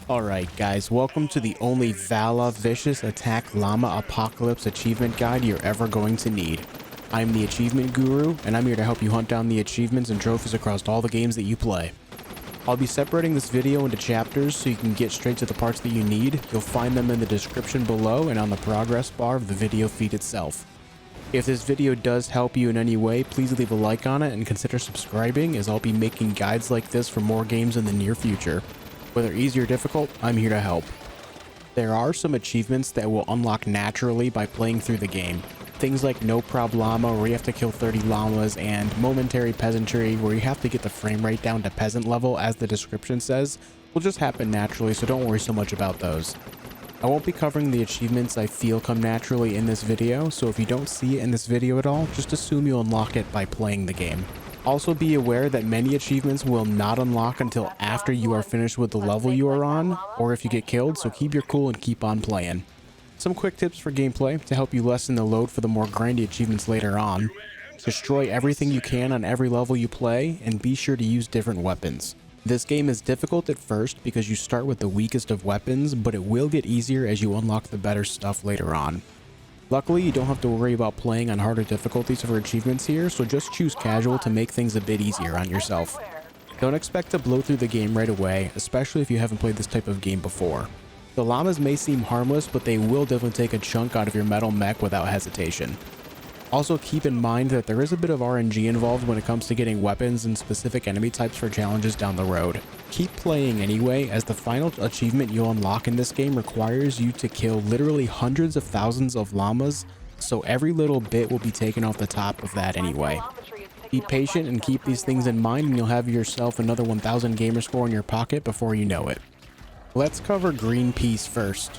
Alright guys, welcome to the only VALA Vicious Attack Llama Apocalypse achievement guide you're ever going to need. I'm the achievement guru, and I'm here to help you hunt down the achievements and trophies across all the games that you play. I'll be separating this video into chapters so you can get straight to the parts that you need. You'll find them in the description below and on the progress bar of the video feed itself. If this video does help you in any way, please leave a like on it and consider subscribing, as I'll be making guides like this for more games in the near future. Whether easy or difficult, I'm here to help. There are some achievements that will unlock naturally by playing through the game. Things like No Prob Llama, where you have to kill 30 llamas, and Momentary Peasantry, where you have to get the frame rate down to peasant level as the description says, will just happen naturally, so don't worry so much about those. I won't be covering the achievements I feel come naturally in this video, so if you don't see it in this video at all, just assume you'll unlock it by playing the game. Also be aware that many achievements will not unlock until after you are finished with the level you are on, or if you get killed, so keep your cool and keep on playing. Some quick tips for gameplay to help you lessen the load for the more grindy achievements later on. Destroy everything you can on every level you play, and be sure to use different weapons. This game is difficult at first because you start with the weakest of weapons, but it will get easier as you unlock the better stuff later on. Luckily, you don't have to worry about playing on harder difficulties for achievements here, so just choose casual to make things a bit easier on yourself. Don't expect to blow through the game right away, especially if you haven't played this type of game before. The llamas may seem harmless, but they will definitely take a chunk out of your metal mech without hesitation. Also keep in mind that there is a bit of RNG involved when it comes to getting weapons and specific enemy types for challenges down the road. Keep playing anyway, as the final achievement you'll unlock in this game requires you to kill literally hundreds of thousands of llamas, so every little bit will be taken off the top of that anyway. Be patient and keep these things in mind, and you'll have yourself another 1000 gamer score in your pocket before you know it. Let's cover Greenpeace first.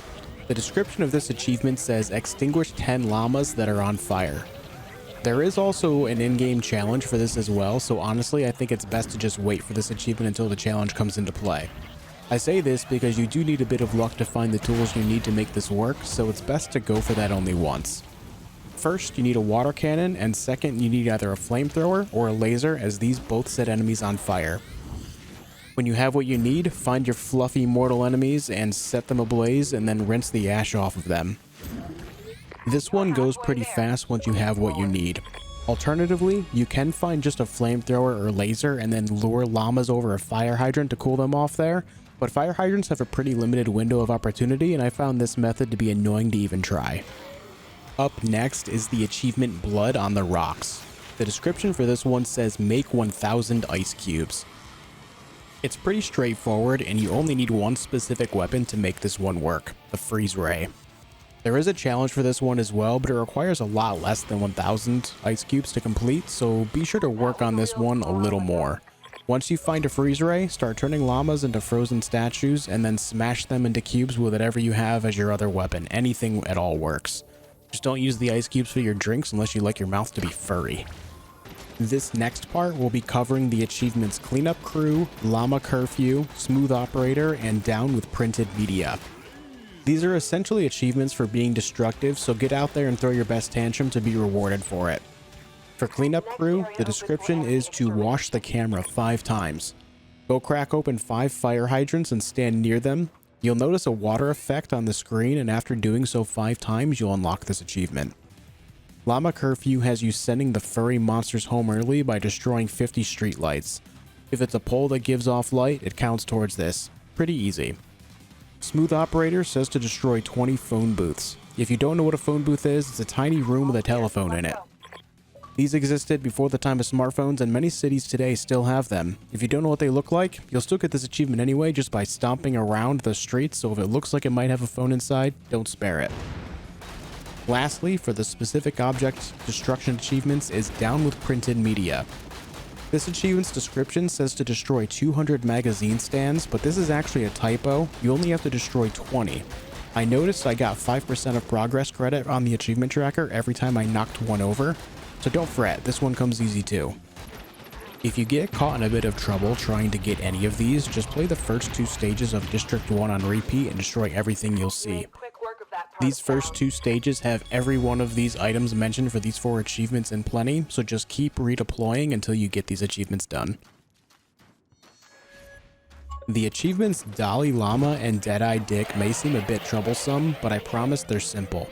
The description of this achievement says extinguish 10 llamas that are on fire. There is also an in-game challenge for this as well, so honestly I think it's best to just wait for this achievement until the challenge comes into play. I say this because you do need a bit of luck to find the tools you need to make this work, so it's best to go for that only once. First, you need a water cannon, and second, you need either a flamethrower or a laser, as these both set enemies on fire. When you have what you need, find your fluffy mortal enemies and set them ablaze, and then rinse the ash off of them. This one goes pretty fast once you have what you need. Alternatively, you can find just a flamethrower or laser and then lure llamas over a fire hydrant to cool them off there, but fire hydrants have a pretty limited window of opportunity, and I found this method to be annoying to even try. Up next is the achievement Blood on the Rocks. The description for this one says make 1000 ice cubes. It's pretty straightforward, and you only need one specific weapon to make this one work, the freeze ray. There is a challenge for this one as well, but it requires a lot less than 1000 ice cubes to complete, so be sure to work on this one a little more. Once you find a freeze ray, start turning llamas into frozen statues and then smash them into cubes with whatever you have as your other weapon. Anything at all works. Just don't use the ice cubes for your drinks unless you like your mouth to be furry. This next part will be covering the achievements Cleanup Crew, Llama Curfew, Smooth Operator, and Down with Printed Media. These are essentially achievements for being destructive, so get out there and throw your best tantrum to be rewarded for it. For Cleanup Crew, the description is to wash the camera 5 times. Go crack open 5 fire hydrants and stand near them. You'll notice a water effect on the screen, and after doing so 5 times, you'll unlock this achievement. Llama Curfew has you sending the furry monsters home early by destroying 50 streetlights. If it's a pole that gives off light, it counts towards this. Pretty easy. Smooth Operator says to destroy 20 phone booths. If you don't know what a phone booth is, it's a tiny room with a telephone in it. These existed before the time of smartphones, and many cities today still have them. If you don't know what they look like, you'll still get this achievement anyway just by stomping around the streets, so if it looks like it might have a phone inside, don't spare it. Lastly, for the specific object destruction achievements is Down with Printed Media. This achievement's description says to destroy 200 magazine stands, but this is actually a typo. You only have to destroy 20. I noticed I got 5% of progress credit on the achievement tracker every time I knocked one over, so don't fret, this one comes easy too. If you get caught in a bit of trouble trying to get any of these, just play the first 2 stages of District 1 on repeat and destroy everything you'll see. These first 2 stages have every one of these items mentioned for these 4 achievements in plenty, so just keep redeploying until you get these achievements done. The achievements Dalai Lama and Deadeye Dick may seem a bit troublesome, but I promise they're simple.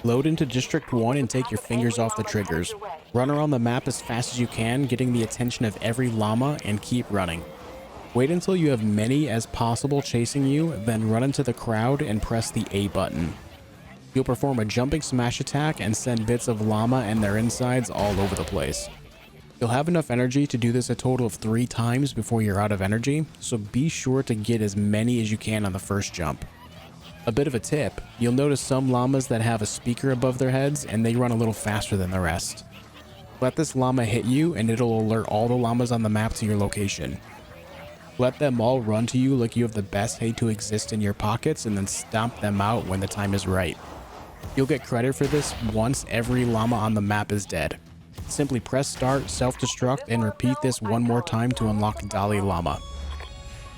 Load into District 1 and take your fingers off the triggers. Run around the map as fast as you can, getting the attention of every llama, and keep running. Wait until you have many as possible chasing you, then run into the crowd and press the A button. You'll perform a jumping smash attack and send bits of llama and their insides all over the place. You'll have enough energy to do this a total of 3 times before you're out of energy, so be sure to get as many as you can on the first jump. A bit of a tip, you'll notice some llamas that have a speaker above their heads and they run a little faster than the rest. Let this llama hit you and it'll alert all the llamas on the map to your location. Let them all run to you like you have the best hate to exist in your pockets and then stomp them out when the time is right. You'll get credit for this once every llama on the map is dead. Simply press start, self-destruct, and repeat this one more time to unlock Dalai Lama.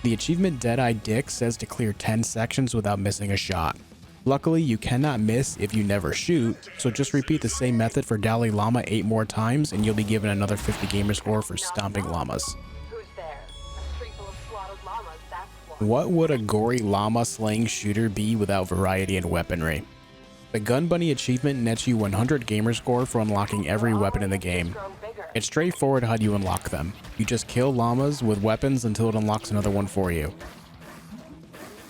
The achievement Deadeye Dick says to clear 10 sections without missing a shot. Luckily, you cannot miss if you never shoot, so just repeat the same method for Dalai Lama 8 more times and you'll be given another 50 gamer score for stomping llamas. What would a gory llama slaying shooter be without variety and weaponry? The Gun Bunny achievement nets you 100 gamer score for unlocking every weapon in the game. It's straightforward how you unlock them. You just kill llamas with weapons until it unlocks another one for you.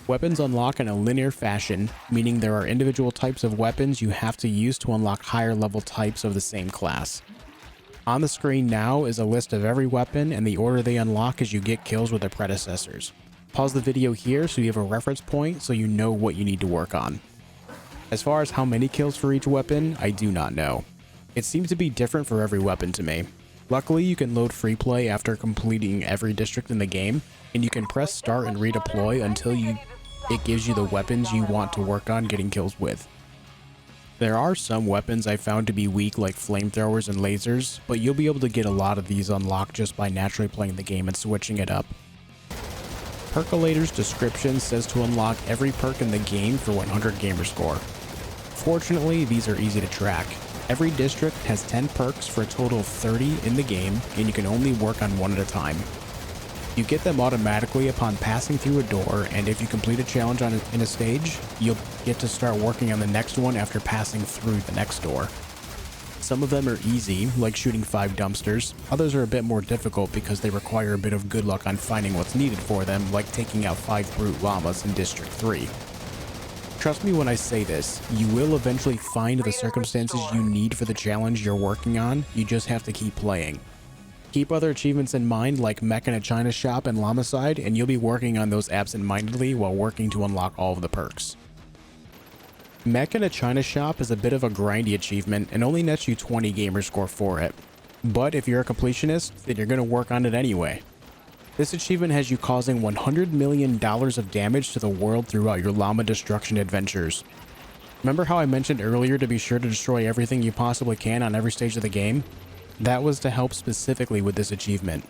Weapons unlock in a linear fashion, meaning there are individual types of weapons you have to use to unlock higher level types of the same class. On the screen now is a list of every weapon and the order they unlock as you get kills with their predecessors. Pause the video here so you have a reference point so you know what you need to work on. As far as how many kills for each weapon, I do not know. It seems to be different for every weapon to me. Luckily, you can load free play after completing every district in the game, and you can press start and redeploy until it gives you the weapons you want to work on getting kills with. There are some weapons I found to be weak like flamethrowers and lasers, but you'll be able to get a lot of these unlocked just by naturally playing the game and switching it up. Perkolator's description says to unlock every perk in the game for 100 gamer score. Fortunately, these are easy to track. Every district has 10 perks for a total of 30 in the game, and you can only work on one at a time. You get them automatically upon passing through a door, and if you complete a challenge in a stage, you'll get to start working on the next one after passing through the next door. Some of them are easy, like shooting 5 dumpsters. Others are a bit more difficult because they require a bit of good luck on finding what's needed for them, like taking out 5 brute llamas in District 3. Trust me when I say this, you will eventually find the circumstances you need for the challenge you're working on, you just have to keep playing. Keep other achievements in mind like Mech in a China Shop and Llamacide, and you'll be working on those absent-mindedly while working to unlock all of the perks. Mech in a China Shop is a bit of a grindy achievement and only nets you 20 gamer score for it. But if you're a completionist, then you're going to work on it anyway. This achievement has you causing $100 million of damage to the world throughout your llama destruction adventures. Remember how I mentioned earlier to be sure to destroy everything you possibly can on every stage of the game? That was to help specifically with this achievement.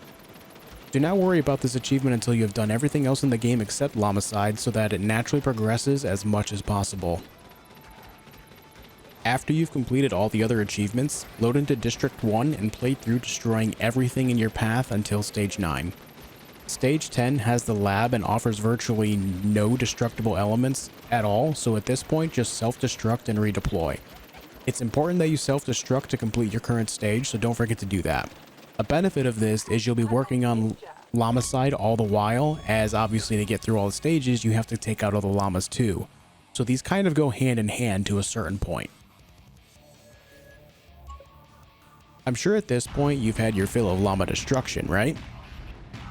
Do not worry about this achievement until you have done everything else in the game except Llamacide so that it naturally progresses as much as possible. After you've completed all the other achievements, load into District 1 and play through destroying everything in your path until Stage 9. Stage 10 has the lab and offers virtually no destructible elements at all, so at this point just self-destruct and redeploy. It's important that you self-destruct to complete your current stage, so don't forget to do that. A benefit of this is you'll be working on Llamacide all the while, as obviously to get through all the stages you have to take out all the llamas too. So these kind of go hand in hand to a certain point. I'm sure at this point you've had your fill of llama destruction, right?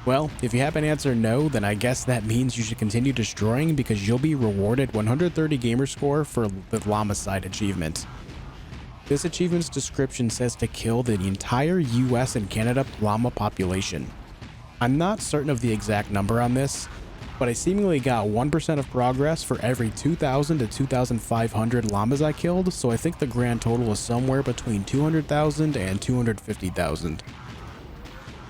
Well, if you haven't answered no, then I guess that means you should continue destroying because you'll be rewarded 130 gamer score for the Llamacide achievement. This achievement's description says to kill the entire US and Canada llama population. I'm not certain of the exact number on this, but I seemingly got 1% of progress for every 2,000 to 2,500 llamas I killed, so I think the grand total is somewhere between 200,000 and 250,000.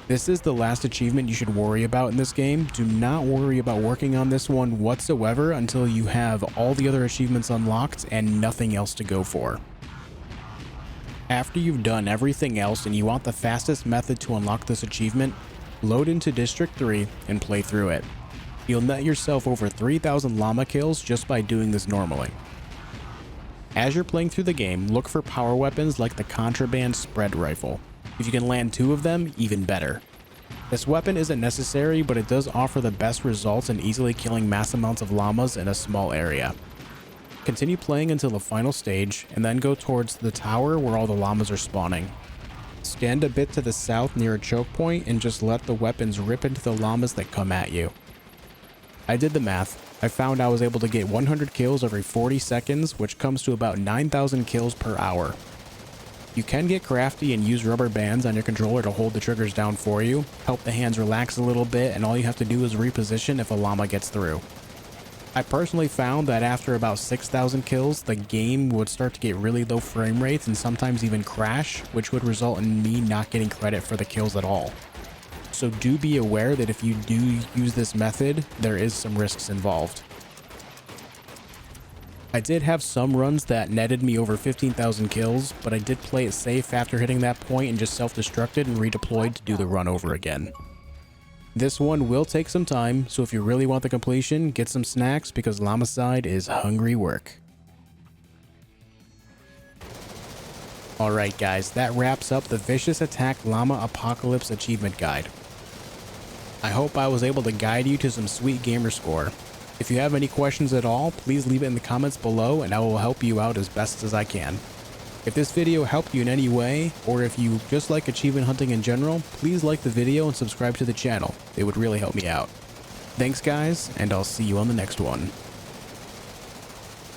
This is the last achievement you should worry about in this game. Do not worry about working on this one whatsoever until you have all the other achievements unlocked and nothing else to go for. After you've done everything else and you want the fastest method to unlock this achievement, Load into District 3 and play through it. You'll net yourself over 3,000 llama kills just by doing this normally. As you're playing through the game, look for power weapons like the Contraband Spread Rifle. If you can land 2 of them, even better. This weapon isn't necessary, but it does offer the best results in easily killing mass amounts of llamas in a small area. Continue playing until the final stage, and then go towards the tower where all the llamas are spawning. Stand a bit to the south near a choke point and just let the weapons rip into the llamas that come at you. I did the math. I found I was able to get 100 kills every 40 seconds, which comes to about 9,000 kills per hour. You can get crafty and use rubber bands on your controller to hold the triggers down for you, help the hands relax a little bit, and all you have to do is reposition if a llama gets through. I personally found that after about 6,000 kills, the game would start to get really low frame rates and sometimes even crash, which would result in me not getting credit for the kills at all. So do be aware that if you do use this method, there is some risks involved. I did have some runs that netted me over 15,000 kills, but I did play it safe after hitting that point and just self-destructed and redeployed to do the run over again. This one will take some time, so if you really want the completion, get some snacks because Llamacide is hungry work. Alright guys, that wraps up the Vicious Attack Llama Apocalypse Achievement Guide. I hope I was able to guide you to some sweet gamer score. If you have any questions at all, please leave it in the comments below and I will help you out as best as I can. If this video helped you in any way, or if you just like achievement hunting in general, please like the video and subscribe to the channel. It would really help me out. Thanks guys, and I'll see you on the next one.